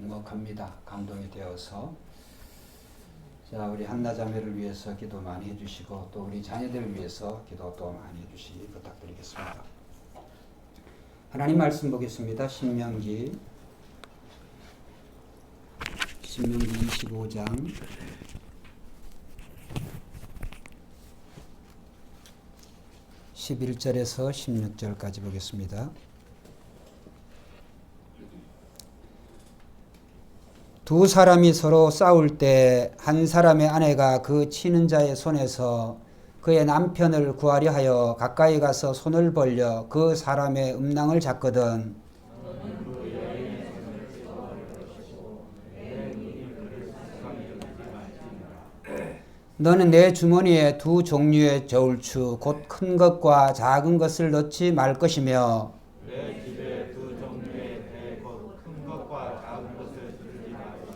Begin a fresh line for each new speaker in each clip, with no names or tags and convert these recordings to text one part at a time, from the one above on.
먹먹합니다. 감동이 되어서. 자, 우리 한나 자매를 위해서 기도 많이 해주시고 또 우리 자녀들을 위해서 기도 또 많이 해주시기 부탁드리겠습니다. 하나님 말씀 보겠습니다. 신명기 25장 11절에서 16절까지 보겠습니다. 두 사람이 서로 싸울 때 한 사람의 아내가 그 치는 자의 손에서 그의 남편을 구하려 하여 가까이 가서 손을 벌려 그 사람의 음낭을 잡거든 너는 내 주머니에 두 종류의 저울추 곧 큰 것과 작은 것을 넣지 말 것이며
내 집에 두 종류의 배 곧 큰 것과 작은 것을 두지 말고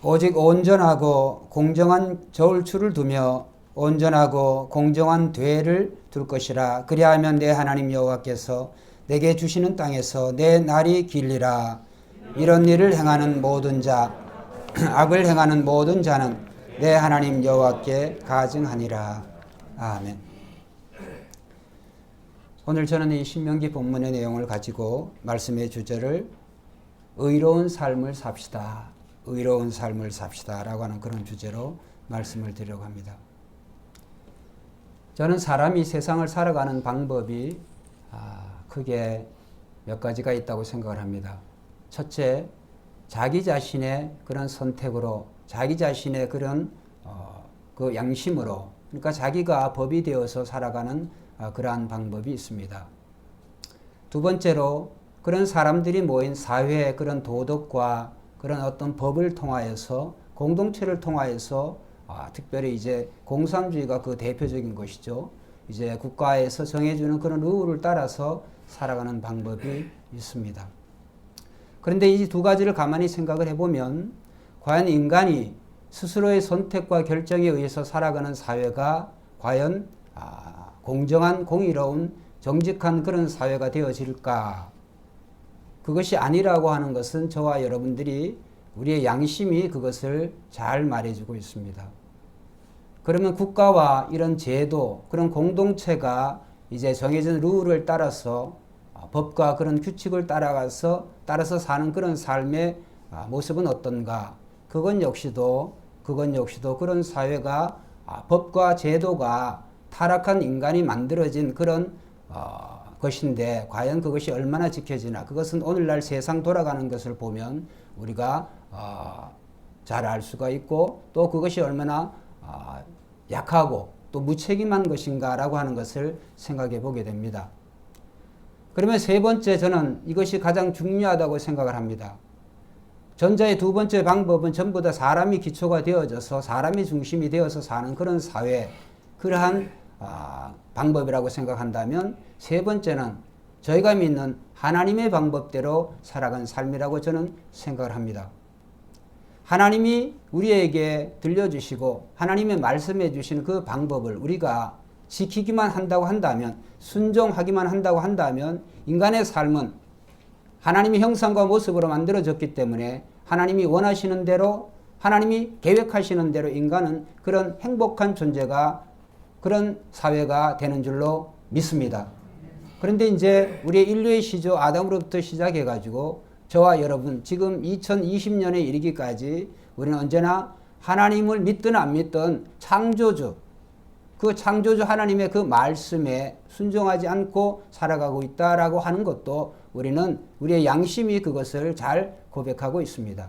오직 온전하고 공정한 저울추를 두며 온전하고 공정한 되를 둘 것이라. 그리하면 내 하나님 여호와께서 내게 주시는 땅에서 내 날이 길리라. 이런 일을 행하는 모든 자 악을 행하는 모든 자는 내 하나님 여호와께 가증하니라. 아멘. 오늘 저는 이 신명기 본문의 내용을 가지고 말씀의 주제를 의로운 삶을 삽시다. 의로운 삶을 삽시다 라고 하는 그런 주제로 말씀을 드리려고 합니다. 저는 사람이 세상을 살아가는 방법이 크게 몇 가지가 있다고 생각을 합니다. 첫째, 자기 자신의 그런 선택으로 자기 자신의 그런 그 양심으로, 그러니까 자기가 법이 되어서 살아가는 그러한 방법이 있습니다. 두 번째로 그런 사람들이 모인 사회의 그런 도덕과 그런 어떤 법을 통하여서 공동체를 통하여서 특별히 이제 공산주의가 그 대표적인 것이죠. 이제 국가에서 정해주는 그런 룰을 따라서 살아가는 방법이 있습니다. 그런데 이 두 가지를 가만히 생각을 해보면 과연 인간이 스스로의 선택과 결정에 의해서 살아가는 사회가 과연 공정한, 공의로운, 정직한 그런 사회가 되어질까? 그것이 아니라고 하는 것은 저와 여러분들이 우리의 양심이 그것을 잘 말해주고 있습니다. 그러면 국가와 이런 제도, 그런 공동체가 이제 정해진 룰을 따라서 법과 그런 규칙을 따라서 사는 그런 삶의 모습은 어떤가? 그건 역시도 그런 사회가 법과 제도가 타락한 인간이 만들어진 그런 것인데 과연 그것이 얼마나 지켜지나? 그것은 오늘날 세상 돌아가는 것을 보면 우리가 잘 알 수가 있고 또 그것이 얼마나 약하고 또 무책임한 것인가라고 하는 것을 생각해 보게 됩니다. 그러면 세 번째, 저는 이것이 가장 중요하다고 생각을 합니다. 전자의 두 번째 방법은 전부 다 사람이 기초가 되어져서 사람이 중심이 되어서 사는 그런 사회, 그러한 방법이라고 생각한다면 세 번째는 저희가 믿는 하나님의 방법대로 살아가는 삶이라고 저는 생각을 합니다. 하나님이 우리에게 들려주시고 하나님의 말씀해 주시는 그 방법을 우리가 지키기만 한다고 한다면, 순종하기만 한다고 한다면 인간의 삶은 하나님의 형상과 모습으로 만들어졌기 때문에 하나님이 원하시는 대로, 하나님이 계획하시는 대로 인간은 그런 행복한 존재가, 그런 사회가 되는 줄로 믿습니다. 그런데 이제 우리의 인류의 시조 아담으로부터 시작해가지고 저와 여러분 지금 2020년에 이르기까지 우리는 언제나 하나님을 믿든 안 믿든 창조주, 그 창조주 하나님의 그 말씀에 순종하지 않고 살아가고 있다라고 하는 것도 우리는 우리의 양심이 그것을 잘 고백하고 있습니다.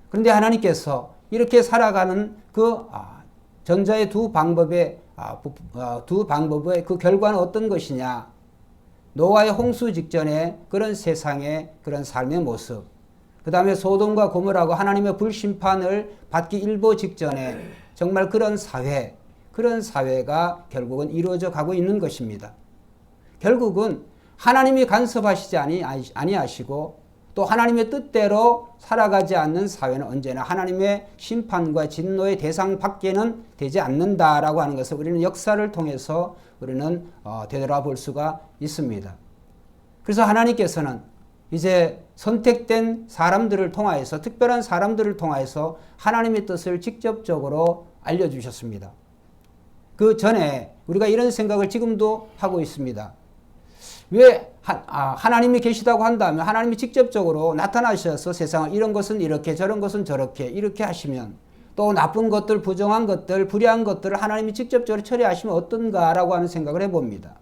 그런데 하나님께서 이렇게 살아가는 그 전자의 두 방법의 그 결과는 어떤 것이냐? 노아의 홍수 직전에 그런 세상의 그런 삶의 모습, 그 다음에 소돔과 고모라고 하나님의 불심판을 받기 일보 직전에 정말 그런 사회가 결국은 이루어져 가고 있는 것입니다. 결국은 하나님이 간섭하시지 아니하시고 또 하나님의 뜻대로 살아가지 않는 사회는 언제나 하나님의 심판과 진노의 대상 밖에는 되지 않는다라고 하는 것을 우리는 역사를 통해서 우리는 되돌아볼 수가 있습니다. 그래서 하나님께서는 이제 선택된 사람들을 통하여서, 특별한 사람들을 통하여서 하나님의 뜻을 직접적으로 알려주셨습니다. 그 전에 우리가 이런 생각을 지금도 하고 있습니다. 왜 하나님이 계시다고 한다면 하나님이 직접적으로 나타나셔서 세상을 이런 것은 이렇게 저런 것은 저렇게 이렇게 하시면, 또 나쁜 것들, 부정한 것들, 불의한 것들을 하나님이 직접적으로 처리하시면 어떤가라고 하는 생각을 해봅니다.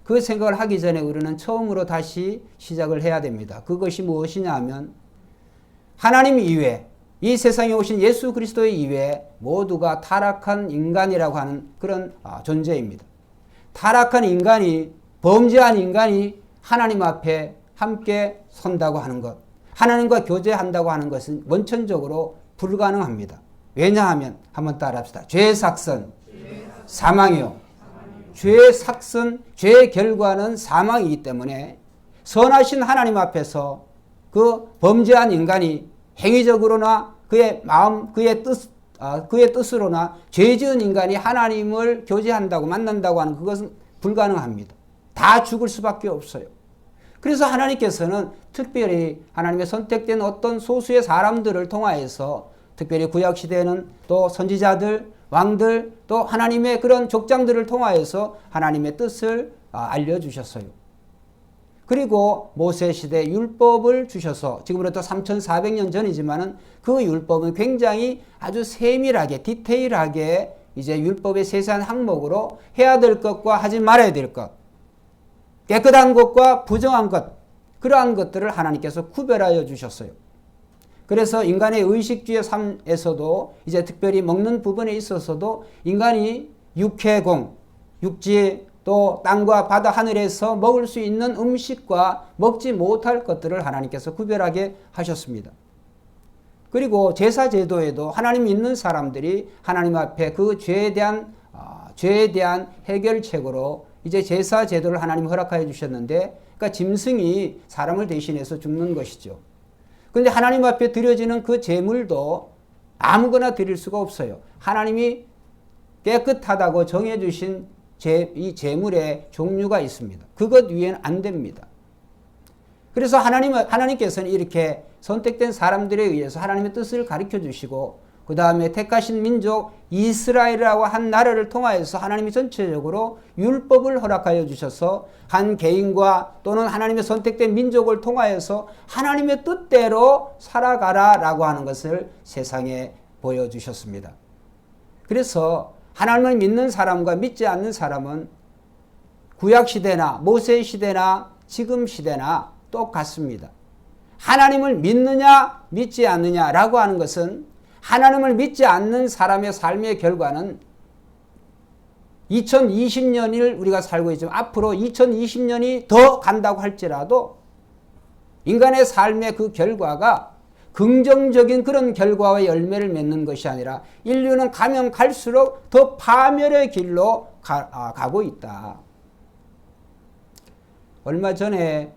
그 생각을 하기 전에 우리는 처음으로 다시 시작을 해야 됩니다. 그것이 무엇이냐 하면 하나님 이외에, 이 세상에 오신 예수 그리스도 이외에 모두가 타락한 인간이라고 하는 그런 존재입니다. 타락한 인간이, 범죄한 인간이 하나님 앞에 함께 선다고 하는 것, 하나님과 교제한다고 하는 것은 원천적으로 불가능합니다. 왜냐하면 한번 따라합시다. 죄의 삭선, 사망이요. 죄의 삭선, 죄의 결과는 사망이기 때문에 선하신 하나님 앞에서 그 범죄한 인간이 행위적으로나 그의 마음, 그의 뜻으로나 죄 지은 인간이 하나님을 교제한다고, 만난다고 하는 그것은 불가능합니다. 다 죽을 수밖에 없어요. 그래서 하나님께서는 특별히 하나님의 선택된 어떤 소수의 사람들을 통하여서, 특별히 구약시대에는 또 선지자들, 왕들, 또 하나님의 그런 족장들을 통하여서 하나님의 뜻을 알려주셨어요. 그리고 모세시대 율법을 주셔서, 지금으로부터 3400년 전이지만은 그 율법은 굉장히 아주 세밀하게, 디테일하게 이제 율법의 세세한 항목으로 해야 될 것과 하지 말아야 될 것, 깨끗한 것과 부정한 것, 그러한 것들을 하나님께서 구별하여 주셨어요. 그래서 인간의 의식주의 삶에서도 이제 특별히 먹는 부분에 있어서도 인간이 육해공, 육지, 또 땅과 바다, 하늘에서 먹을 수 있는 음식과 먹지 못할 것들을 하나님께서 구별하게 하셨습니다. 그리고 제사 제도에도 하나님 믿는 사람들이 하나님 앞에 그 죄에 대한 해결책으로 이제 제사 제도를 하나님 허락하여 주셨는데, 그러니까 짐승이 사람을 대신해서 죽는 것이죠. 그런데 하나님 앞에 드려지는 그 제물도 아무거나 드릴 수가 없어요. 하나님이 깨끗하다고 정해주신 이 제물의 종류가 있습니다. 그것 위에는 안 됩니다. 그래서 하나님께서는 이렇게 선택된 사람들에 의해서 하나님의 뜻을 가르쳐 주시고, 그 다음에 택하신 민족 이스라엘이라고 한 나라를 통하여서 하나님이 전체적으로 율법을 허락하여 주셔서 한 개인과 또는 하나님의 선택된 민족을 통하여서 하나님의 뜻대로 살아가라라고 하는 것을 세상에 보여주셨습니다. 그래서 하나님을 믿는 사람과 믿지 않는 사람은 구약시대나 모세시대나 지금 시대나 똑같습니다. 하나님을 믿느냐 믿지 않느냐라고 하는 것은, 하나님을 믿지 않는 사람의 삶의 결과는 2020년을 우리가 살고 있지만 앞으로 2020년이 더 간다고 할지라도 인간의 삶의 그 결과가 긍정적인 그런 결과와 열매를 맺는 것이 아니라 인류는 가면 갈수록 더 파멸의 길로 가고 있다. 얼마 전에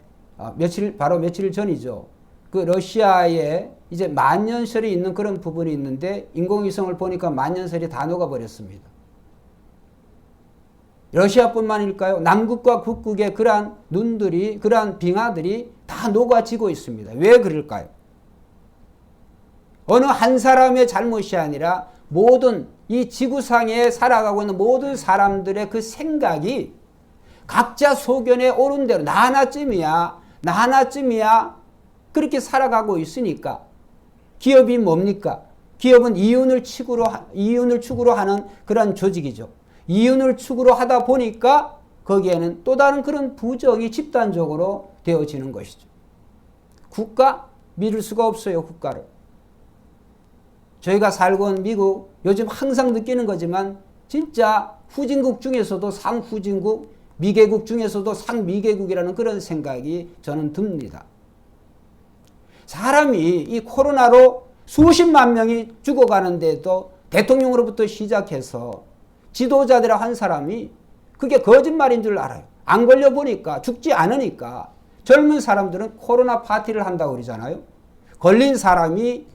바로 며칠 전이죠. 그 러시아에 이제 만년설이 있는 그런 부분이 있는데 인공위성을 보니까 만년설이 다 녹아버렸습니다. 러시아뿐만일까요? 남극과 북극의 그러한 눈들이, 그러한 빙하들이 다 녹아지고 있습니다. 왜 그럴까요? 어느 한 사람의 잘못이 아니라 모든 이 지구상에 살아가고 있는 모든 사람들의 그 생각이 각자 소견에 옳은 대로 나 하나쯤이야 그렇게 살아가고 있으니까, 기업이 뭡니까? 기업은 이윤을 추구로 하는 그런 조직이죠. 이윤을 추구로 하다 보니까 거기에는 또 다른 그런 부정이 집단적으로 되어지는 것이죠. 국가? 믿을 수가 없어요, 국가를. 저희가 살고 온 미국, 요즘 항상 느끼는 거지만 진짜 후진국 중에서도 상후진국, 미개국 중에서도 상미개국이라는 그런 생각이 저는 듭니다. 사람이 이 코로나로 수십만 명이 죽어가는데도 대통령으로부터 시작해서 지도자들의 한 사람이 그게 거짓말인 줄 알아요. 안 걸려보니까, 죽지 않으니까. 젊은 사람들은 코로나 파티를 한다고 그러잖아요. 걸린 사람이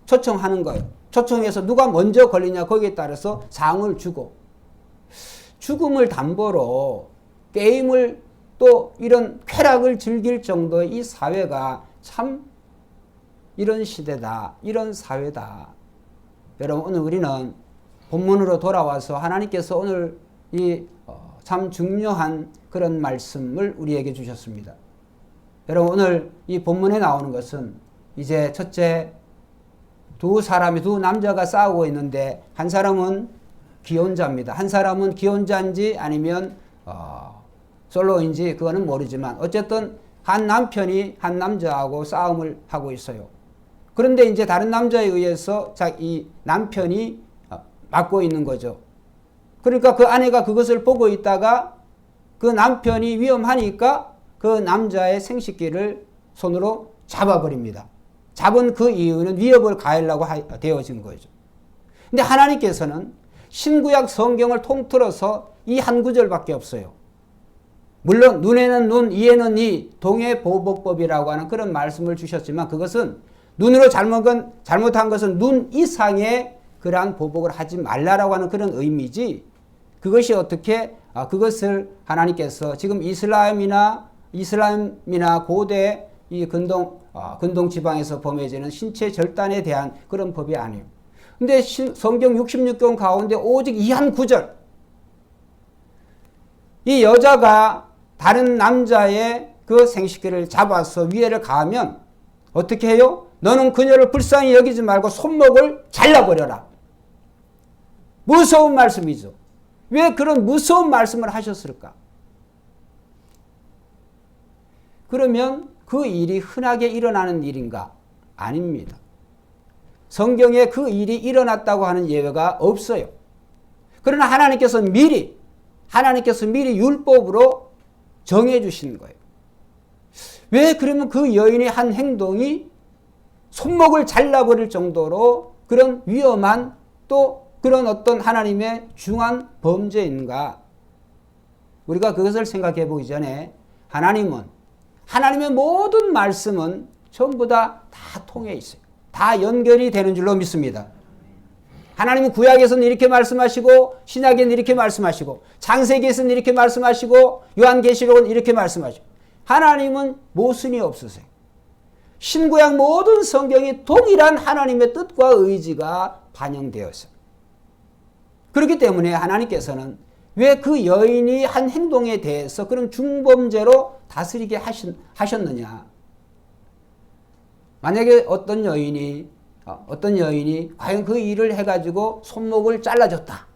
초청하는 거예요. 초청해서 누가 먼저 걸리냐 거기에 따라서 상을 주고, 죽음을 담보로 게임을 또 이런 쾌락을 즐길 정도의 이 사회가 참 이런 시대다, 이런 사회다. 여러분, 오늘 우리는 본문으로 돌아와서 하나님께서 오늘 이 참 중요한 그런 말씀을 우리에게 주셨습니다. 여러분, 오늘 이 본문에 나오는 것은 이제 첫째, 두 남자가 싸우고 있는데 한 사람은 기혼자입니다. 한 사람은 기혼자인지 아니면 솔로인지 그거는 모르지만 어쨌든 한 남편이 한 남자하고 싸움을 하고 있어요. 그런데 이제 다른 남자에 의해서 이 남편이 맞고 있는 거죠. 그러니까 그 아내가 그것을 보고 있다가 그 남편이 위험하니까 그 남자의 생식기를 손으로 잡아버립니다. 잡은 그 이유는 위협을 가하려고 되어진 거죠. 근데 하나님께서는 신구약 성경을 통틀어서 이 한 구절밖에 없어요. 물론 눈에는 눈, 이에는 이 동해보복법이라고 하는 그런 말씀을 주셨지만 그것은 눈으로 잘못한 것은 눈 이상의 그러한 보복을 하지 말라라고 하는 그런 의미지, 그것이 어떻게 그것을 하나님께서 지금 이슬람이나 고대 이 근동 지방에서 범해지는 신체 절단에 대한 그런 법이 아니에요. 근데 성경 66권 가운데 오직 이 한 구절, 이 여자가 다른 남자의 그 생식기를 잡아서 위해를 가하면 어떻게 해요? 너는 그녀를 불쌍히 여기지 말고 손목을 잘라버려라. 무서운 말씀이죠. 왜 그런 무서운 말씀을 하셨을까? 그러면 그 일이 흔하게 일어나는 일인가? 아닙니다. 성경에 그 일이 일어났다고 하는 예외가 없어요. 그러나 하나님께서 미리 율법으로 정해 주신 거예요. 왜 그러면 그 여인의 한 행동이 손목을 잘라버릴 정도로 그런 위험한 또 그런 어떤 하나님의 중한 범죄인가? 우리가 그것을 생각해 보기 전에 하나님의 모든 말씀은 전부 다 통해 있어요. 다 연결이 되는 줄로 믿습니다. 하나님은 구약에서는 이렇게 말씀하시고 신약에는 이렇게 말씀하시고 창세기에서는 이렇게 말씀하시고 요한계시록은 이렇게 말씀하시고 하나님은 모순이 없으세요. 신구약 모든 성경이 동일한 하나님의 뜻과 의지가 반영되어 있어요. 그렇기 때문에 하나님께서는 왜 그 여인이 한 행동에 대해서 그런 중범죄로 다스리게 하셨느냐. 만약에 어떤 여인이 과연 그 일을 해가지고 손목을 잘라줬다.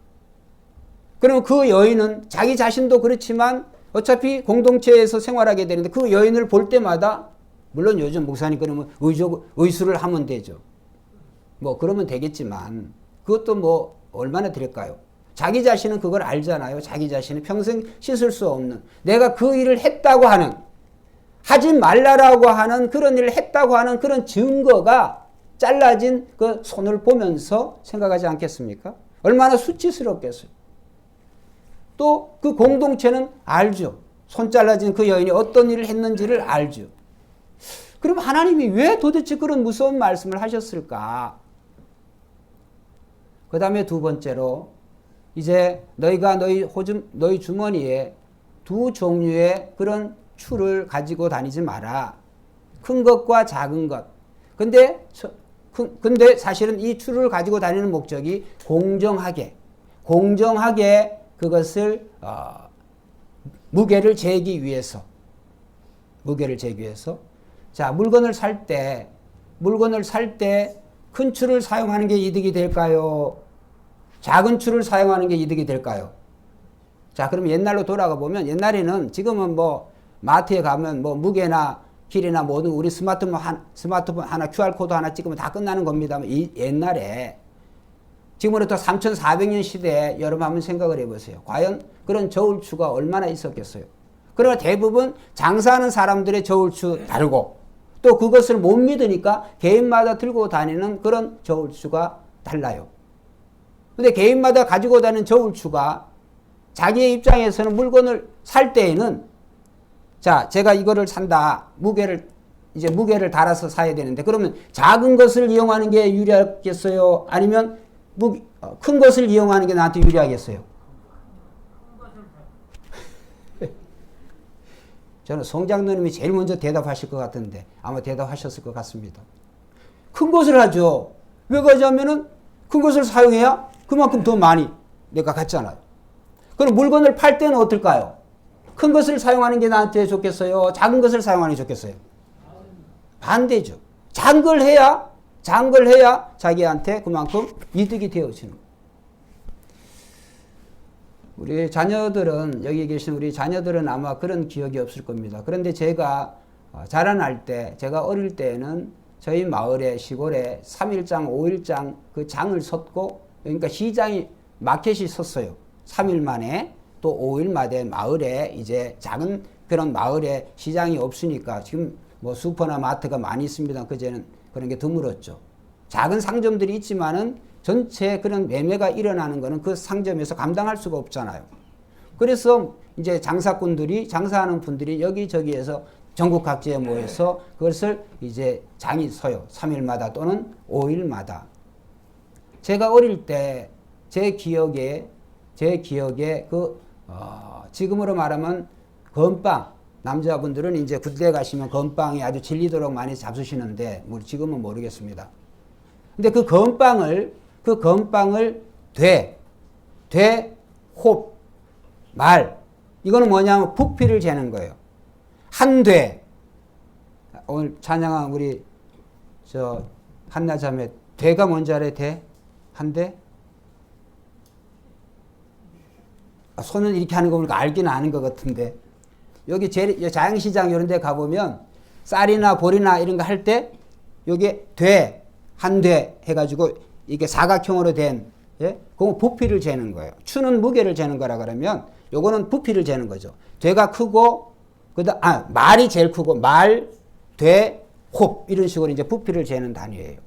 그러면 그 여인은 자기 자신도 그렇지만 어차피 공동체에서 생활하게 되는데 그 여인을 볼 때마다 물론 요즘 목사님 그러면 의수를 하면 되죠. 뭐 그러면 되겠지만 그것도 뭐 얼마나 될까요? 자기 자신은 그걸 알잖아요. 자기 자신은 평생 씻을 수 없는 내가 그 일을 했다고 하는 하지 말라라고 하는 그런 일을 했다고 하는 그런 증거가 잘라진 그 손을 보면서 생각하지 않겠습니까? 얼마나 수치스럽겠어요. 또 그 공동체는 알죠. 손 잘라진 그 여인이 어떤 일을 했는지를 알죠. 그럼 하나님이 왜 도대체 그런 무서운 말씀을 하셨을까? 그 다음에 두 번째로 이제 너희가 너희 주머니에 두 종류의 그런 추를 가지고 다니지 마라. 큰 것과 작은 것. 근데 사실은 이 추를 가지고 다니는 목적이 공정하게 그것을 무게를 재기 위해서. 자, 물건을 살 때 큰 추를 사용하는 게 이득이 될까요? 작은 추를 사용하는 게 이득이 될까요? 자, 그럼 옛날로 돌아가 보면 옛날에는 지금은 뭐 마트에 가면 뭐 무게나 길이나 모든 우리 스마트폰 하나 QR코드 하나 찍으면 다 끝나는 겁니다. 옛날에 지금으로부터 3,400년 시대에 여러분 한번 생각을 해보세요. 과연 그런 저울추가 얼마나 있었겠어요? 그러나 대부분 장사하는 사람들의 저울추 다르고 또 그것을 못 믿으니까 개인마다 들고 다니는 그런 저울추가 달라요. 근데 개인마다 가지고 다니는 저울추가 자기의 입장에서는 물건을 살 때에는 자, 제가 이거를 산다. 무게를 달아서 사야 되는데 그러면 작은 것을 이용하는 게 유리하겠어요? 아니면 큰 것을 이용하는 게 나한테 유리하겠어요? 저는 송장로님이 제일 먼저 대답하실 것 같은데 아마 대답하셨을 것 같습니다. 큰 것을 하죠. 왜 그러냐면은 큰 것을 사용해야 그만큼 더 많이 내가 갖잖아요. 그럼 물건을 팔 때는 어떨까요? 큰 것을 사용하는 게 나한테 좋겠어요? 작은 것을 사용하는 게 좋겠어요? 반대죠. 작은 걸 해야 자기한테 그만큼 이득이 되어지는 거예요. 우리 자녀들은, 여기 계신 우리 자녀들은 아마 그런 기억이 없을 겁니다. 그런데 제가 자라날 때, 제가 어릴 때는 저희 마을에, 시골에 3일장, 5일장 그 장을 섰고, 그러니까 시장이, 마켓이 섰어요. 3일 만에 또 5일 만에 마을에 이제 작은 그런 마을에 시장이 없으니까 지금 뭐 슈퍼나 마트가 많이 있습니다. 그제는 그런 게 드물었죠. 작은 상점들이 있지만은 전체 그런 매매가 일어나는 거는 그 상점에서 감당할 수가 없잖아요. 그래서 이제 장사꾼들이, 장사하는 분들이 여기저기에서 전국 각지에 모여서 그것을 이제 장이 서요. 3일마다 또는 5일마다. 제가 어릴 때 제 기억에 지금으로 말하면 건빵, 남자분들은 이제 군대 가시면 건빵이 아주 질리도록 많이 잡수시는데 지금은 모르겠습니다. 근데 그 건빵을 홉, 말, 이거는 뭐냐면 부피를 재는 거예요. 한 돼. 오늘 찬양한 우리 한나자매 돼가 뭔지 알아요? 돼? 한 돼? 손을 이렇게 하는 거 보니까 알기는 아는 것 같은데, 여기 자양시장 이런 데 가보면 쌀이나 보리나 이런 거 할 때 요게 돼, 한 돼 해가지고 이게 사각형으로 된, 예? 그거 부피를 재는 거예요. 추는 무게를 재는 거라 그러면 요거는 부피를 재는 거죠. 돼가 크고, 말이 제일 크고, 말, 돼, 홉 이런 식으로 이제 부피를 재는 단위예요.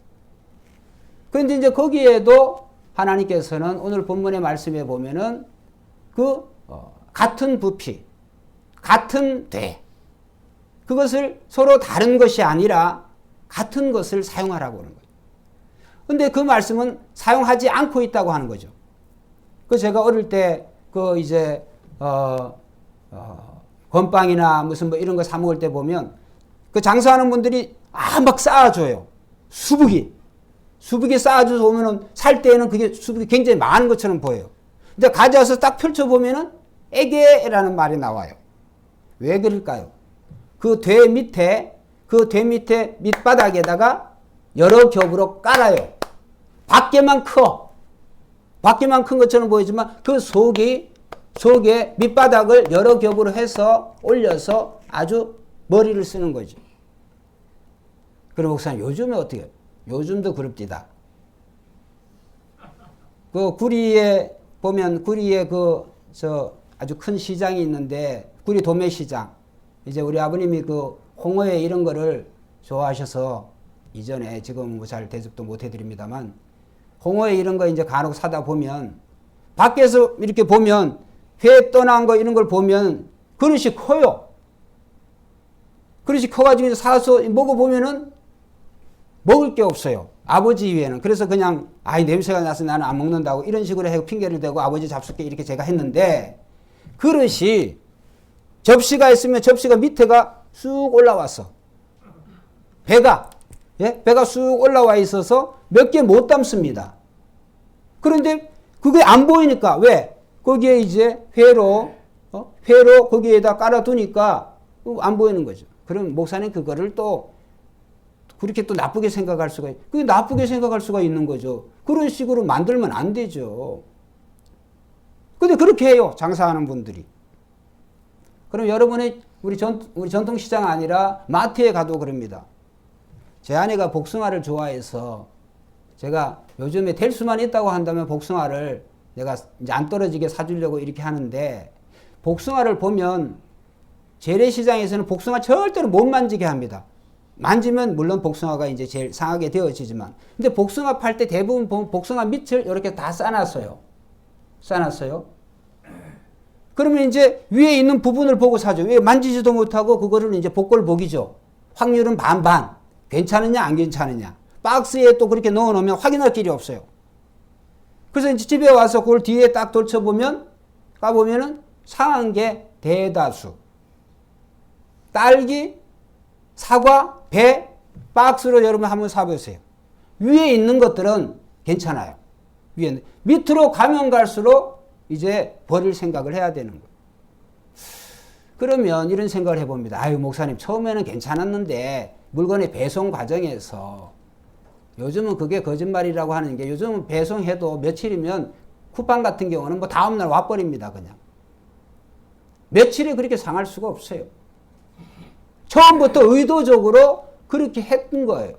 그런데 이제 거기에도 하나님께서는 오늘 본문의 말씀에 보면은 같은 부피, 같은 돼, 그것을 서로 다른 것이 아니라 같은 것을 사용하라고 하는 거예요. 근데 그 말씀은 사용하지 않고 있다고 하는 거죠. 제가 어릴 때 건빵이나 무슨 뭐 이런 거 사 먹을 때 보면 그 장사하는 분들이 막 쌓아줘요. 수북이 쌓아줘서 보면은 살 때에는 그게 수북이 굉장히 많은 것처럼 보여요. 근데 가져와서 딱 펼쳐보면은 에게라는 말이 나와요. 왜 그럴까요? 그 돼 밑에 밑바닥에다가 여러 겹으로 깔아요. 밖에만 큰 것처럼 보이지만 그 속에 밑바닥을 여러 겹으로 해서 올려서 아주 머리를 쓰는 거죠. 그럼 목사님 요즘에 어떻게 해요? 요즘도 그럽디다. 구리에 보면 아주 큰 시장이 있는데 구리 도매시장. 이제 우리 아버님이 홍어회 이런 거를 좋아하셔서 이전에 지금 잘 대접도 못 해드립니다만 홍어회 이런 거 이제 간혹 사다 보면 밖에서 이렇게 보면 회 떠난 거 이런 걸 보면 그릇이 커요. 그릇이 커가지고 사서 먹어보면은 먹을 게 없어요. 아버지 위에는. 그래서 그냥 냄새가 나서 나는 안 먹는다고 이런 식으로 해서 핑계를 대고 아버지 잡숫게 이렇게 제가 했는데, 그릇이 접시가 있으면 접시가 밑에가 쑥 올라왔어. 배가 쑥 올라와 있어서 몇 개 못 담습니다. 그런데 그게 안 보이니까, 왜? 거기에 이제 회로 거기에다 깔아두니까 안 보이는 거죠. 그럼 목사님 그거를 또 그렇게 또 나쁘게 생각할 수가, 그게 나쁘게 생각할 수가 있는 거죠. 그런 식으로 만들면 안 되죠. 근데 그렇게 해요, 장사하는 분들이. 그럼 여러분의 우리 전통시장 아니라 마트에 가도 그럽니다. 제 아내가 복숭아를 좋아해서 제가 요즘에 될 수만 있다고 한다면 복숭아를 내가 이제 안 떨어지게 사주려고 이렇게 하는데, 복숭아를 보면 재래시장에서는 복숭아 절대로 못 만지게 합니다. 만지면 물론 복숭아가 이제 제일 상하게 되어지지만, 근데 복숭아 팔 때 대부분 보면 복숭아 밑을 이렇게 다 싸놨어요. 그러면 이제 위에 있는 부분을 보고 사죠. 왜? 만지지도 못하고 그거를 이제 복골복이죠. 확률은 반반. 괜찮으냐 안 괜찮으냐. 박스에 또 그렇게 넣어놓으면 확인할 길이 없어요. 그래서 이제 집에 와서 그걸 뒤에 딱 돌쳐보면, 까보면은 상한 게 대다수. 딸기, 사과, 배, 박스로 여러분 한번 사보세요. 위에 있는 것들은 괜찮아요. 위에 밑으로 가면 갈수록 이제 버릴 생각을 해야 되는 거예요. 그러면 이런 생각을 해봅니다. 아유, 목사님, 처음에는 괜찮았는데 물건의 배송 과정에서 요즘은 그게 거짓말이라고 하는 게 요즘은 배송해도 며칠이면 쿠팡 같은 경우는 뭐 다음날 와버립니다. 그냥. 며칠이 그렇게 상할 수가 없어요. 처음부터 의도적으로 그렇게 했던 거예요.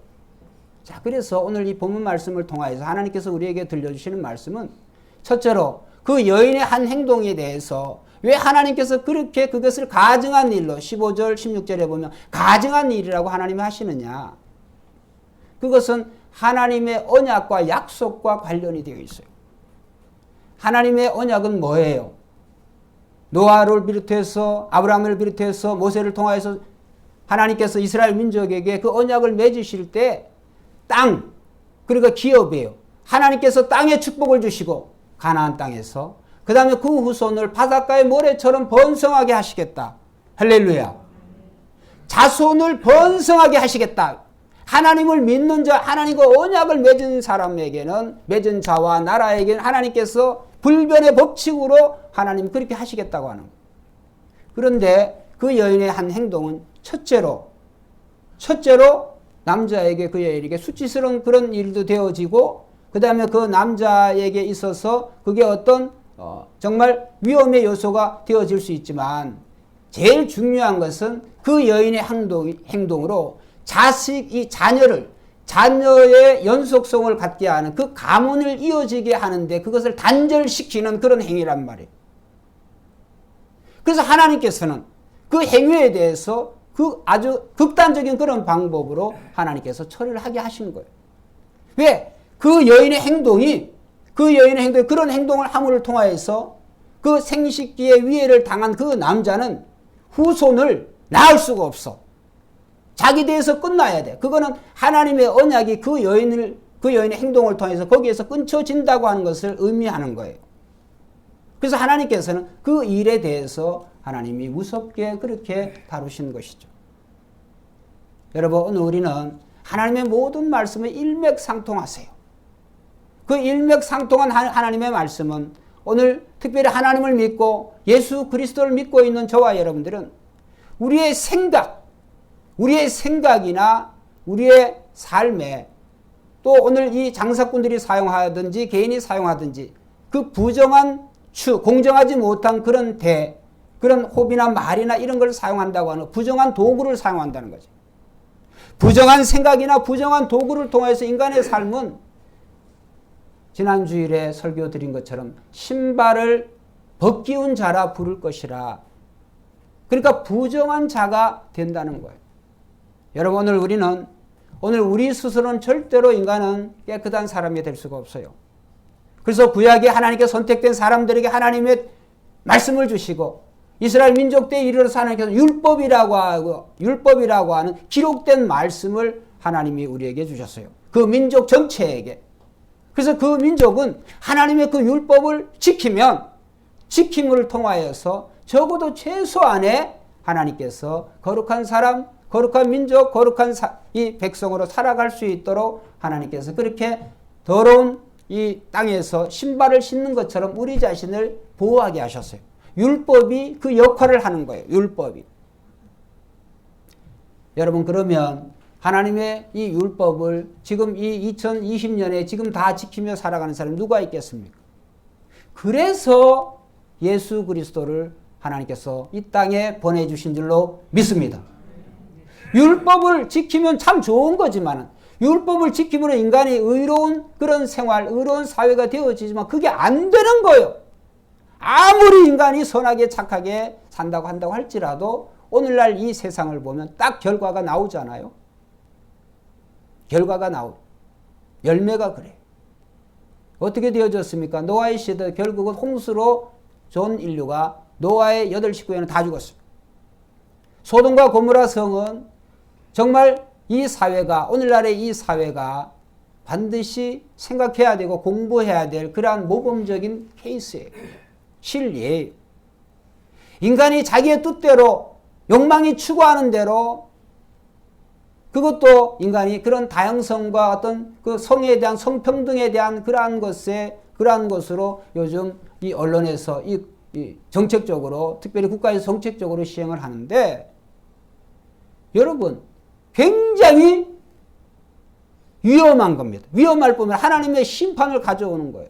자, 그래서 오늘 이 본문 말씀을 통하여서 하나님께서 우리에게 들려주시는 말씀은 첫째로 그 여인의 한 행동에 대해서 왜 하나님께서 그렇게 그것을 가증한 일로 15절 16절에 보면 가증한 일이라고 하나님이 하시느냐. 그것은 하나님의 언약과 약속과 관련이 되어 있어요. 하나님의 언약은 뭐예요? 노아를 비롯해서 아브라함을 비롯해서 모세를 통하여서 하나님께서 이스라엘 민족에게 그 언약을 맺으실 때 땅, 그러니까 기업이에요. 하나님께서 땅에 축복을 주시고 가나안 땅에서 그 다음에 그 후손을 바닷가의 모래처럼 번성하게 하시겠다. 할렐루야. 자손을 번성하게 하시겠다. 하나님을 믿는 자, 하나님과 언약을 맺은 사람에게는, 맺은 자와 나라에게는 하나님께서 불변의 법칙으로 하나님 그렇게 하시겠다고 하는 거예요. 그런데 그 여인의 한 행동은 첫째로 남자에게 그 여인에게 수치스러운 그런 일도 되어지고 그 다음에 그 남자에게 있어서 그게 어떤 정말 위험의 요소가 되어질 수 있지만 제일 중요한 것은 그 여인의 행동으로 이 자녀의 연속성을 갖게 하는 그 가문을 이어지게 하는데 그것을 단절시키는 그런 행위란 말이에요. 그래서 하나님께서는 그 행위에 대해서 그 아주 극단적인 그런 방법으로 하나님께서 처리를 하게 하신 거예요. 왜? 그 여인의 행동이 그런 행동을 함을 통하여서 그 생식기의 위해를 당한 그 남자는 후손을 낳을 수가 없어. 자기 대해서 끝나야 돼. 그거는 하나님의 언약이 그 여인의 행동을 통해서 거기에서 끊쳐진다고 하는 것을 의미하는 거예요. 그래서 하나님께서는 그 일에 대해서 하나님이 무섭게 그렇게 다루신 것이죠. 여러분, 오늘 우리는 하나님의 모든 말씀을 일맥상통하세요. 그 일맥상통한 하나님의 말씀은 오늘 특별히 하나님을 믿고 예수 그리스도를 믿고 있는 저와 여러분들은 우리의 생각이나 우리의 삶에 또 오늘 이 장사꾼들이 사용하든지 개인이 사용하든지 그 부정한 공정하지 못한 그런 그런 호비나 말이나 이런 걸 사용한다고 하는 부정한 도구를 사용한다는 거죠. 부정한 생각이나 부정한 도구를 통해서 인간의 삶은 지난 주일에 설교 드린 것처럼 신발을 벗기운 자라 부를 것이라. 그러니까 부정한 자가 된다는 거예요. 여러분, 오늘 우리 스스로는 절대로 인간은 깨끗한 사람이 될 수가 없어요. 그래서 구약에 하나님께 선택된 사람들에게 하나님의 말씀을 주시고 이스라엘 민족 때에 이르러서 하나님께서 율법이라고 하는 기록된 말씀을 하나님이 우리에게 주셨어요. 그 민족 전체에게. 그래서 그 민족은 하나님의 그 율법을 지킴을 통하여서 적어도 최소한의 하나님께서 거룩한 사람, 거룩한 민족, 거룩한 이 백성으로 살아갈 수 있도록 하나님께서 그렇게 더러운 이 땅에서 신발을 신는 것처럼 우리 자신을 보호하게 하셨어요. 율법이 그 역할을 하는 거예요. 율법이. 여러분, 그러면 하나님의 이 율법을 지금 이 2020년에 지금 다 지키며 살아가는 사람이 누가 있겠습니까? 그래서 예수 그리스도를 하나님께서 이 땅에 보내주신 줄로 믿습니다. 율법을 지키면 참 좋은 거지만 율법을 지키면 인간이 의로운 그런 생활, 의로운 사회가 되어지지만 그게 안 되는 거예요. 아무리 인간이 선하게 착하게 산다고 한다고 할지라도 오늘날 이 세상을 보면 딱 결과가 나오잖아요. 열매가 그래요. 어떻게 되어졌습니까? 노아의 시대 결국은 홍수로 전 인류가 노아의 8식구에는 다 죽었어요. 소돔과 고모라 성은 정말 이 사회가, 오늘날의 이 사회가 반드시 생각해야 되고 공부해야 될 그러한 모범적인 케이스예요. 실예예요. 인간이 자기의 뜻대로 욕망이 추구하는 대로 그것도 인간이 그런 다양성과 어떤 그 성에 대한 성평등에 대한 그러한 것으로 요즘 이 언론에서 이 정책적으로 특별히 국가에서 정책적으로 시행을 하는데 여러분 굉장히 위험한 겁니다. 위험할 뿐만 아니라 하나님의 심판을 가져오는 거예요.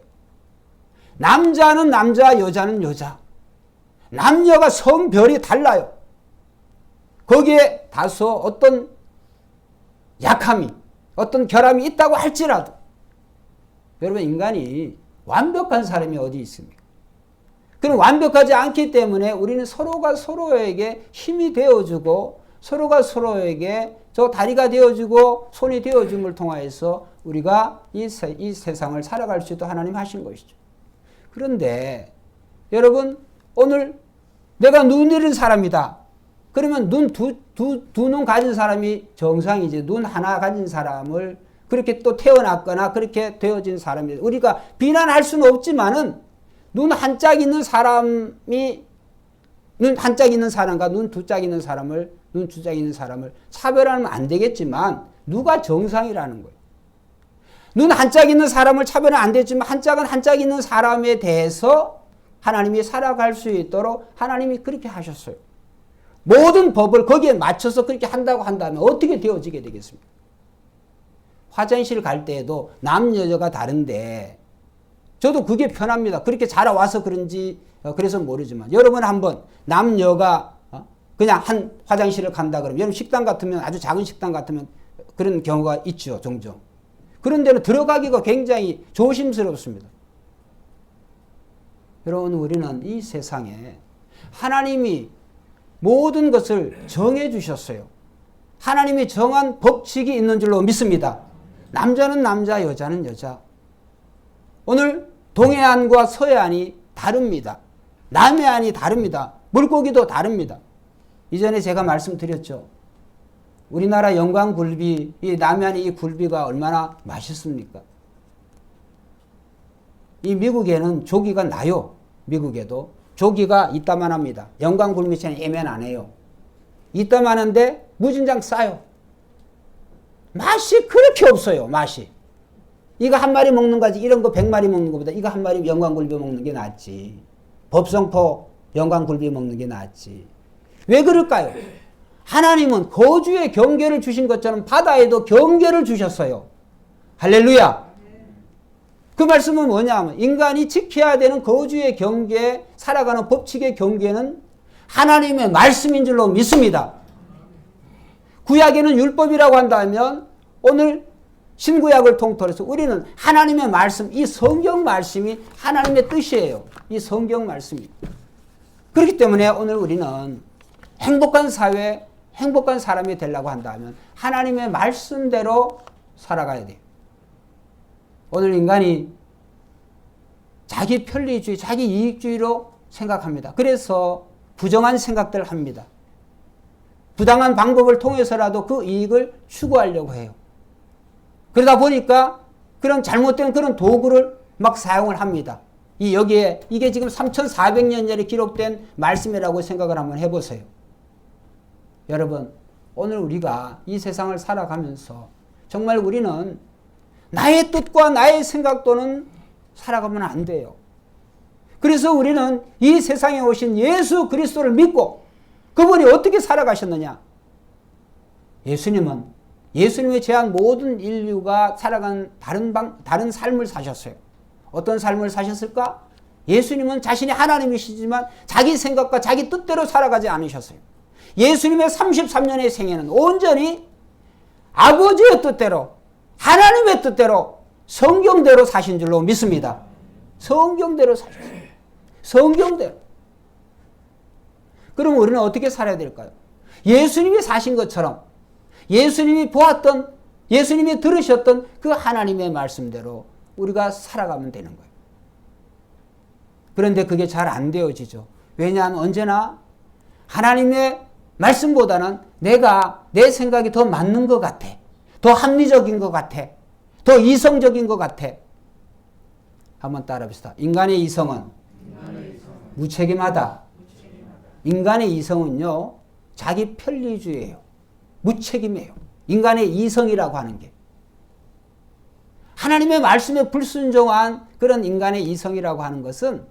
남자는 남자, 여자는 여자. 남녀가 성별이 달라요. 거기에 다소 어떤 약함이, 어떤 결함이 있다고 할지라도 여러분 인간이 완벽한 사람이 어디 있습니까? 그럼 완벽하지 않기 때문에 우리는 서로가 서로에게 힘이 되어주고 서로가 서로에게 저 다리가 되어주고 손이 되어줌을 통하여서 우리가 이 세상을 살아갈 수 있도록 하나님 하신 것이죠. 그런데 여러분 오늘 내가 눈 잃은 사람이다. 그러면 눈 두 눈 가진 사람이 정상이지 눈 하나 가진 사람을 그렇게 또 태어났거나 그렇게 되어진 사람이 우리가 비난할 수는 없지만은 눈 한 짝 있는 사람이 눈 한 짝 있는 사람과 눈 두 짝 있는 사람을 눈 두 짝 있는 사람을 차별하면 안 되겠지만 누가 정상이라는 거예요. 눈 한 짝 있는 사람을 차별은 안 되지만 한 짝은 한 짝 있는 사람에 대해서 하나님이 살아갈 수 있도록 하나님이 그렇게 하셨어요. 모든 법을 거기에 맞춰서 그렇게 한다고 한다면 어떻게 되어지게 되겠습니까? 화장실 갈 때에도 남녀가 다른데 저도 그게 편합니다. 그렇게 자라와서 그런지 그래서 모르지만 여러분 한번 남녀가 그냥 한 화장실을 간다 그러면 여러분 식당 같으면 아주 작은 식당 같으면 그런 경우가 있죠. 종종. 그런 데는 들어가기가 굉장히 조심스럽습니다. 여러분 우리는 이 세상에 하나님이 모든 것을 정해 주셨어요. 하나님이 정한 법칙이 있는 줄로 믿습니다. 남자는 남자, 여자는 여자. 오늘 동해안과 서해안이 다릅니다. 남해안이 다릅니다. 물고기도 다릅니다. 이전에 제가 말씀드렸죠. 우리나라 영광굴비, 이 남해안의 이 굴비가 얼마나 맛있습니까? 이 미국에는 조기가 나요. 미국에도. 조기가 이따만 합니다. 영광굴비처럼 애면 안 해요. 이따만 하는데 무진장 싸요. 맛이 그렇게 없어요. 맛이. 이거 한 마리 먹는 거지 이런 거 100마리 먹는 것보다 이거 한 마리 영광굴비 먹는 게 낫지. 법성포 영광굴비 먹는 게 낫지. 왜 그럴까요? 하나님은 거주의 경계를 주신 것처럼 바다에도 경계를 주셨어요. 할렐루야. 그 말씀은 뭐냐면 인간이 지켜야 되는 거주의 경계, 살아가는 법칙의 경계는 하나님의 말씀인 줄로 믿습니다. 구약에는 율법이라고 한다면 오늘 신구약을 통틀어서 우리는 하나님의 말씀, 이 성경 말씀이 하나님의 뜻이에요. 이 성경 말씀이. 그렇기 때문에 오늘 우리는 행복한 사회, 행복한 사람이 되려고 한다면 하나님의 말씀대로 살아가야 돼요. 오늘 인간이 자기 편리주의, 자기 이익주의로 생각합니다. 그래서 부정한 생각들을 합니다. 부당한 방법을 통해서라도 그 이익을 추구하려고 해요. 그러다 보니까 그런 잘못된 그런 도구를 막 사용을 합니다. 여기에 이게 지금 3400년 전에 기록된 말씀이라고 생각을 한번 해보세요. 여러분, 오늘 우리가 이 세상을 살아가면서 정말 우리는 나의 뜻과 나의 생각도는 살아가면 안 돼요. 그래서 우리는 이 세상에 오신 예수 그리스도를 믿고 그분이 어떻게 살아가셨느냐? 예수님에 제한 모든 인류가 살아간 다른 삶을 사셨어요. 어떤 삶을 사셨을까? 예수님은 자신이 하나님이시지만 자기 생각과 자기 뜻대로 살아가지 않으셨어요. 예수님의 33년의 생애는 온전히 아버지의 뜻대로 하나님의 뜻대로 성경대로 사신 줄로 믿습니다. 성경대로 사셨어요. 성경대로. 그럼 우리는 어떻게 살아야 될까요? 예수님이 사신 것처럼 예수님이 보았던, 예수님이 들으셨던 그 하나님의 말씀대로 우리가 살아가면 되는 거예요. 그런데 그게 잘 안 되어지죠. 왜냐하면 언제나 하나님의 말씀보다는 내 생각이 더 맞는 것 같아. 더 합리적인 것 같아. 더 이성적인 것 같아. 한번 따라합시다. 인간의 이성은 무책임하다. 인간의 이성은요, 자기 편리주의예요. 무책임해요. 인간의 이성이라고 하는 게. 하나님의 말씀에 불순종한 그런 인간의 이성이라고 하는 것은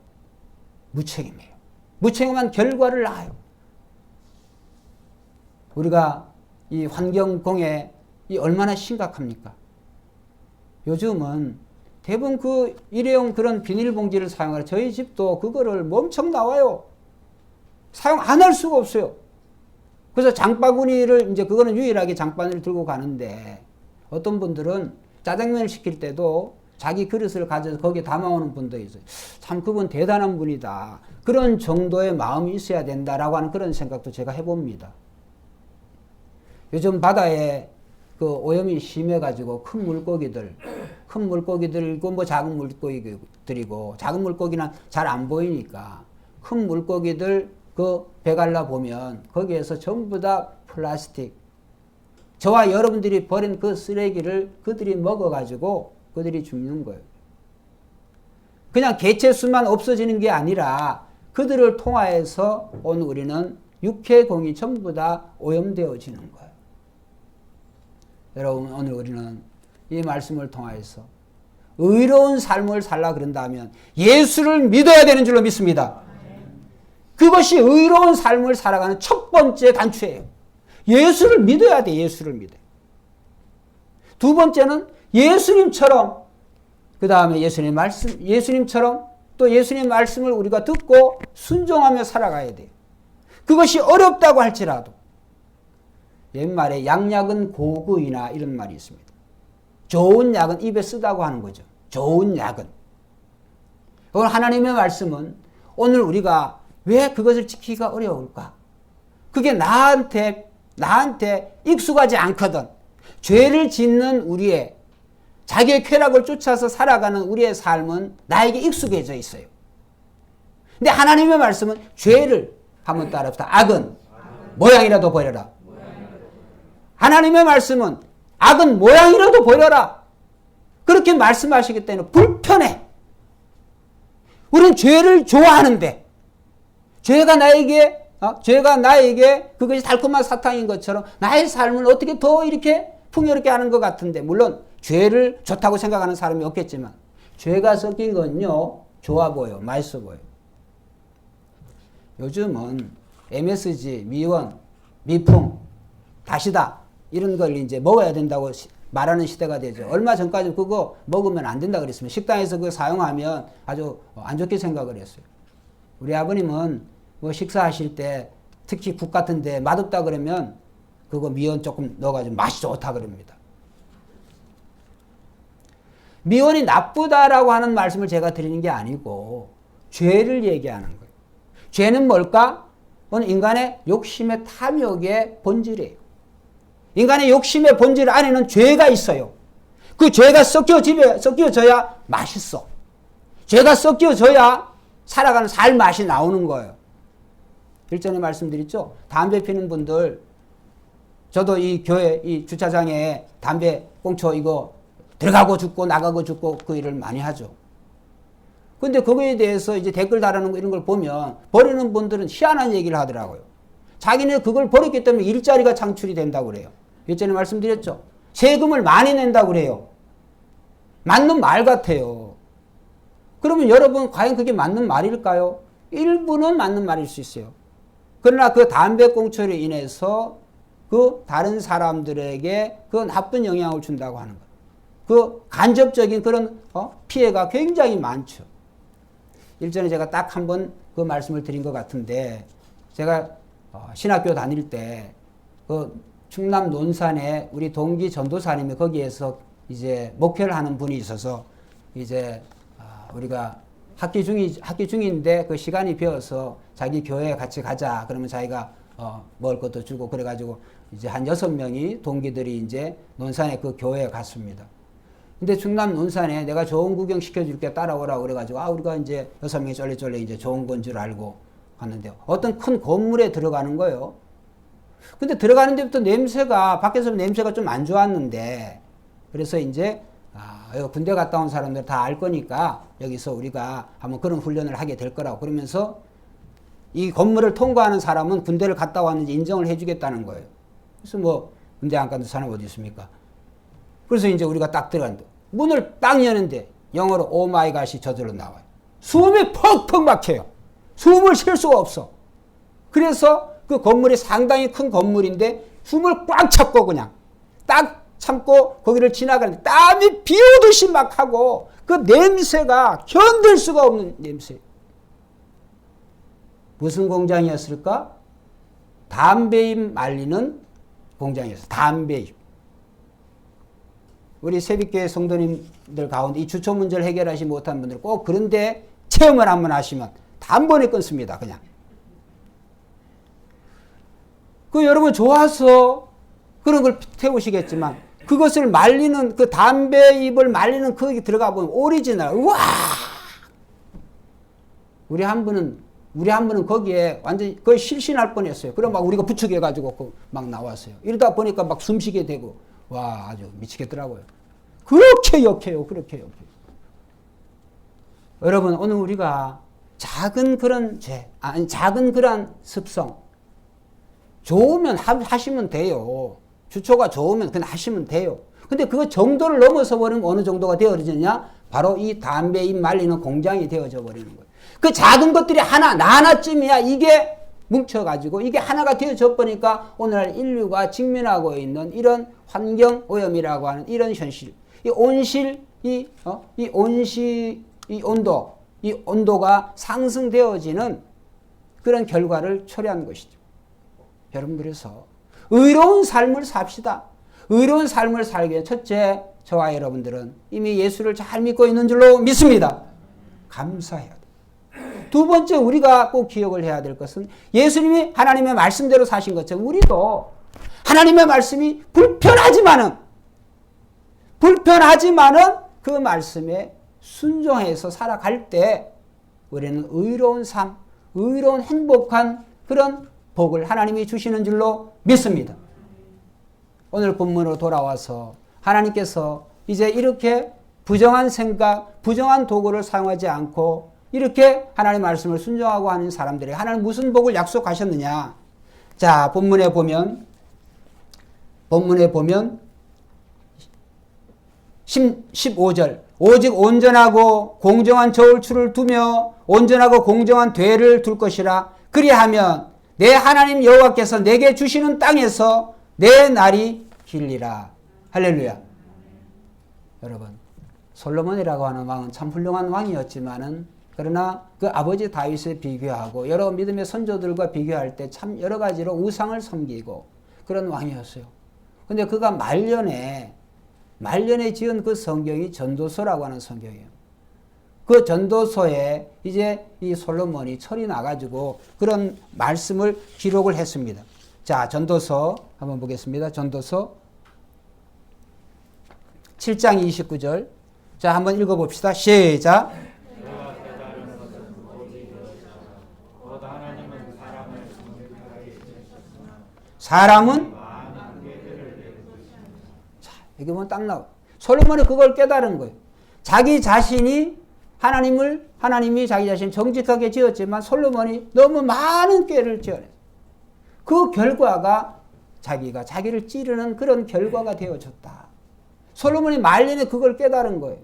무책임해요. 무책임한 결과를 낳아요. 우리가 이 환경공해 이 얼마나 심각합니까? 요즘은 대부분 그 일회용 그런 비닐봉지를 사용하는 저희 집도 그거를 엄청 나와요. 사용 안 할 수가 없어요. 그래서 장바구니를 이제 그거는 유일하게 장바구니를 들고 가는데 어떤 분들은 짜장면을 시킬 때도 자기 그릇을 가져서 거기에 담아오는 분도 있어요. 참 그분 대단한 분이다. 그런 정도의 마음이 있어야 된다라고 하는 그런 생각도 제가 해봅니다. 요즘 바다에 그 오염이 심해가지고 큰 물고기들이고 뭐 작은 물고기들이고 작은 물고기는 잘 안 보이니까 큰 물고기들 그 배 갈라 보면 거기에서 전부 다 플라스틱. 저와 여러분들이 버린 그 쓰레기를 그들이 먹어가지고 그들이 죽는 거예요. 그냥 개체수만 없어지는 게 아니라 그들을 통하여서 오늘 우리는 육해공이 전부 다 오염되어지는 거예요. 여러분 오늘 우리는 이 말씀을 통하여서 의로운 삶을 살라 그런다면 예수를 믿어야 되는 줄로 믿습니다. 그것이 의로운 삶을 살아가는 첫 번째 단추예요. 예수를 믿어야 돼. 예수를 믿어요. 두 번째는 예수님처럼 그 다음에 예수님처럼 또 예수님 말씀을 우리가 듣고 순종하며 살아가야 돼요. 그것이 어렵다고 할지라도 옛말에 양약은 고구이나 이런 말이 있습니다. 좋은 약은 입에 쓰다고 하는 거죠. 좋은 약은. 오늘 하나님의 말씀은 오늘 우리가 왜 그것을 지키기가 어려울까? 그게 나한테 익숙하지 않거든. 죄를 짓는 우리의 자기의 쾌락을 쫓아서 살아가는 우리의 삶은 나에게 익숙해져 있어요. 근데 하나님의 말씀은 죄를 한번 따라합시다. 악은 모양이라도 버려라. 하나님의 말씀은 악은 모양이라도 버려라. 그렇게 말씀하시기 때문에 불편해. 우리는 죄를 좋아하는데 죄가 나에게 그것이 달콤한 사탕인 것처럼 나의 삶을 어떻게 더 이렇게 풍요롭게 하는 것 같은데 물론 죄를 좋다고 생각하는 사람이 없겠지만 죄가 섞인 건요 좋아 보여, 맛있어 보여. 요즘은 MSG, 미원, 미풍, 다시다 이런 걸 이제 먹어야 된다고 말하는 시대가 되죠. 얼마 전까지 그거 먹으면 안 된다 그랬습니다. 식당에서 그거 사용하면 아주 안 좋게 생각을 했어요. 우리 아버님은 뭐 식사하실 때 특히 국 같은데 맛없다 그러면 그거 미원 조금 넣어가지고 맛이 좋다 그럽니다. 미원이 나쁘다라고 하는 말씀을 제가 드리는 게 아니고 죄를 얘기하는 거예요. 죄는 뭘까? 그건 인간의 욕심의 탐욕의 본질이에요. 인간의 욕심의 본질 안에는 죄가 있어요. 그 죄가 섞여져야 맛있어. 죄가 섞여져야 살아가는 살 맛이 나오는 거예요. 일전에 말씀드렸죠. 담배 피는 분들, 저도 이 교회 이 주차장에 담배 꽁초 이거 들어가고 죽고 나가고 죽고 그 일을 많이 하죠. 근데 그거에 대해서 이제 댓글 달아놓은 거 이런 걸 보면 버리는 분들은 희한한 얘기를 하더라고요. 자기네 그걸 버렸기 때문에 일자리가 창출이 된다고 그래요. 예전에 말씀드렸죠. 세금을 많이 낸다고 그래요. 맞는 말 같아요. 그러면 여러분 과연 그게 맞는 말일까요? 일부는 맞는 말일 수 있어요. 그러나 그 담배 꽁초로 인해서 그 다른 사람들에게 그 나쁜 영향을 준다고 하는 거예요. 그 간접적인 그런 피해가 굉장히 많죠. 일전에 제가 딱 한 번 그 말씀을 드린 것 같은데 제가 신학교 다닐 때 그 충남 논산에 우리 동기 전도사님이 거기에서 이제 목회를 하는 분이 있어서 이제 우리가 학기 중인데 그 시간이 비어서 자기 교회에 같이 가자. 그러면 자기가 먹을 것도 주고 그래가지고 이제 한 6명이 동기들이 이제 논산에 그 교회에 갔습니다. 근데 충남 논산에 내가 좋은 구경 시켜줄게 따라오라고 그래가지고 우리가 이제 6명이 쫄래쫄래 이제 좋은 건 줄 알고 갔는데요. 어떤 큰 건물에 들어가는 거예요. 근데 들어가는 데부터 밖에서 냄새가 좀 안 좋았는데 그래서 이제 군대 갔다 온 사람들 다 알 거니까 여기서 우리가 한번 그런 훈련을 하게 될 거라고 그러면서 이 건물을 통과하는 사람은 군대를 갔다 왔는지 인정을 해주겠다는 거예요. 그래서 뭐 군대 안 가는 사람 어디 있습니까? 그래서 이제 우리가 딱 들어갔는데 문을 딱 여는데 영어로 오 마이 갓이 저절로 나와요. 숨이 퍽퍽 막혀요. 숨을 쉴 수가 없어. 그래서 그 건물이 상당히 큰 건물인데 숨을 꽉 참고 그냥 딱 참고 거기를 지나가는데 땀이 비 오듯이 막 하고 그 냄새가 견딜 수가 없는 냄새. 무슨 공장이었을까? 담배잎 말리는 공장이었어요. 담배잎. 우리 새벽교회 성도님들 가운데 이 주초 문제를 해결하지 못한 분들 꼭 그런데 체험을 한번 하시면 단번에 끊습니다. 그냥. 그 여러분 좋아서 그런 걸 태우시겠지만 그것을 말리는 그 담배잎을 말리는 거기 들어가 보면 오리지널 우와 우리 한 분은 거기에 완전히 거의 실신할 뻔했어요. 그럼 막 우리가 부축해가지고 막 나왔어요. 이러다 보니까 막 숨쉬게 되고 와 아주 미치겠더라고요. 그렇게 역해요. 그렇게 역해요. 여러분 오늘 우리가 작은 그런 죄 아니 작은 그런 습성 좋으면 하시면 돼요. 주초가 좋으면 그냥 하시면 돼요. 근데 그 정도를 넘어서 버리면 어느 정도가 되어지느냐? 바로 이 담배잎 말리는 공장이 되어져 버리는 거예요. 그 작은 것들이 하나쯤이야 이게 뭉쳐가지고 이게 하나가 되어져 버리니까 오늘날 인류가 직면하고 있는 이런 환경 오염이라고 하는 이런 현실, 이 온실, 이 온도가 상승되어지는 그런 결과를 초래한 것이죠. 여러분 그래서 의로운 삶을 삽시다. 의로운 삶을 살기 위해 첫째 저와 여러분들은 이미 예수를 잘 믿고 있는 줄로 믿습니다. 감사해야 돼. 두 번째 우리가 꼭 기억을 해야 될 것은 예수님이 하나님의 말씀대로 사신 것처럼 우리도 하나님의 말씀이 불편하지만은 그 말씀에 순종해서 살아갈 때 우리는 의로운 삶, 의로운 행복한 그런 복을 하나님이 주시는 줄로 믿습니다. 오늘 본문으로 돌아와서 하나님께서 이제 이렇게 부정한 생각, 부정한 도구를 사용하지 않고 이렇게 하나님의 말씀을 순종하고 하는 사람들에게 하나님 무슨 복을 약속하셨느냐. 자, 본문에 보면 15절 오직 온전하고 공정한 저울추를 두며 온전하고 공정한 대를 둘 것이라. 그리하면 내 하나님 여호와께서 내게 주시는 땅에서 내 날이 길리라. 할렐루야. 여러분 솔로몬이라고 하는 왕은 참 훌륭한 왕이었지만은 그러나 그 아버지 다윗에 비교하고 여러 믿음의 선조들과 비교할 때 참 여러 가지로 우상을 섬기고 그런 왕이었어요. 근데 그가 말년에 지은 그 성경이 전도서라고 하는 성경이에요. 그 전도서에 이제 이 솔로몬이 철이 나가지고 그런 말씀을 기록을 했습니다. 자, 전도서 한번 보겠습니다. 전도서 7장 29절. 자, 한번 읽어봅시다. 시작. 사람은 자, 여기 보면 딱 나와. 솔로몬이 그걸 깨달은 거예요. 자기 자신이 하나님이 자기 자신 정직하게 지었지만 솔로몬이 너무 많은 꾀를 지어냈어요. 그 결과가 자기가 자기를 찌르는 그런 결과가 되어졌다. 솔로몬이 말년에 그걸 깨달은 거예요.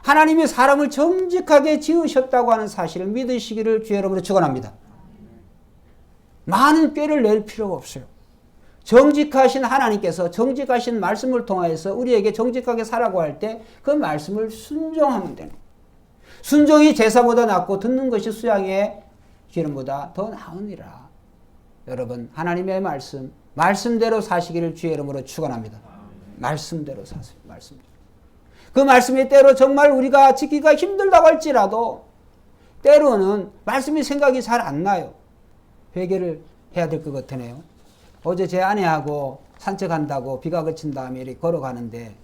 하나님이 사람을 정직하게 지으셨다고 하는 사실을 믿으시기를 주의 이름으로 축원합니다. 많은 꾀를 낼 필요가 없어요. 정직하신 하나님께서 정직하신 말씀을 통하여서 우리에게 정직하게 살라고 할 때 그 말씀을 순종하면 되는 거예요. 순종이 제사보다 낫고 듣는 것이 수양의 기름보다 더 나으니라. 여러분 하나님의 말씀대로 사시기를 주의 이름으로 축원합니다. 말씀대로 사세요. 말씀대로. 그 말씀이 때로 정말 우리가 지키기가 힘들다고 할지라도 때로는 말씀이 생각이 잘 안 나요. 회개를 해야 될 것 같으네요. 어제 제 아내하고 산책한다고 비가 그친 다음에 이렇게 걸어가는데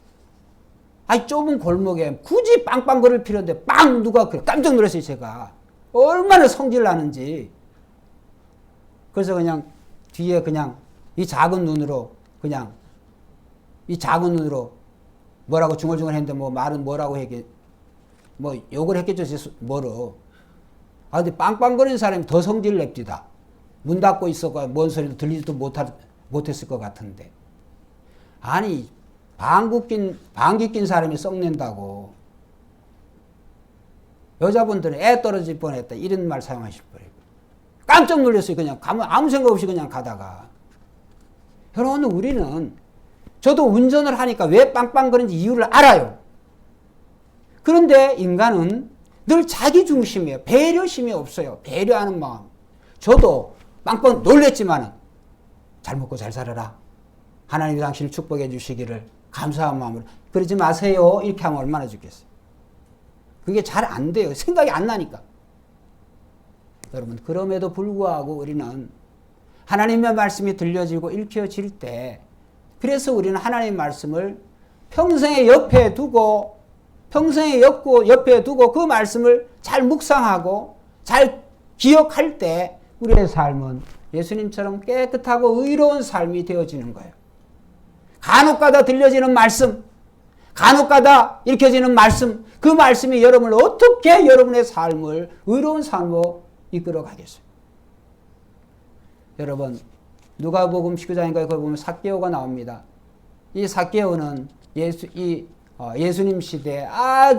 좁은 골목에 굳이 빵빵 걸을 필요인데 빵 누가 그래. 깜짝 놀랐어요. 제가 얼마나 성질 나는지. 그래서 그냥 뒤에 그냥 이 작은 눈으로 뭐라고 중얼중얼 했는데 뭐 말은 뭐라고 했겠 뭐 욕을 했겠죠. 뭐로. 근데 빵빵거리는 사람이 더 성질 냅디다. 문 닫고 있어가 뭔 소리도 들리지도 못했을 것 같은데. 아니, 방귀 낀 사람이 썩낸다고. 여자분들은 애 떨어질 뻔했다. 이런 말 사용하실 거예요. 깜짝 놀랐어요. 그냥 아무 생각 없이 그냥 가다가. 여러분, 우리는 저도 운전을 하니까 왜 빵빵거리는지 이유를 알아요. 그런데 인간은 늘 자기 중심이에요. 배려심이 없어요. 배려하는 마음. 저도 빵빵 놀랬지만은 잘 먹고 잘 살아라. 하나님이 당신을 축복해 주시기를 감사한 마음으로. 그러지 마세요. 이렇게 하면 얼마나 좋겠어요. 그게 잘 안 돼요. 생각이 안 나니까. 여러분, 그럼에도 불구하고 우리는 하나님의 말씀이 들려지고 읽혀질 때, 그래서 우리는 하나님의 말씀을 평생에 옆에 두고 그 말씀을 잘 묵상하고 잘 기억할 때 우리의 삶은 예수님처럼 깨끗하고 의로운 삶이 되어지는 거예요. 간혹가다 들려지는 말씀, 간혹가다 읽혀지는 말씀, 그 말씀이 여러분을 어떻게 여러분의 삶을 의로운 삶으로 이끌어 가겠어요. 여러분, 누가복음 19장인가에 거기 보면 삭개오가 나옵니다. 이 삭개오는 예수님 시대에 아주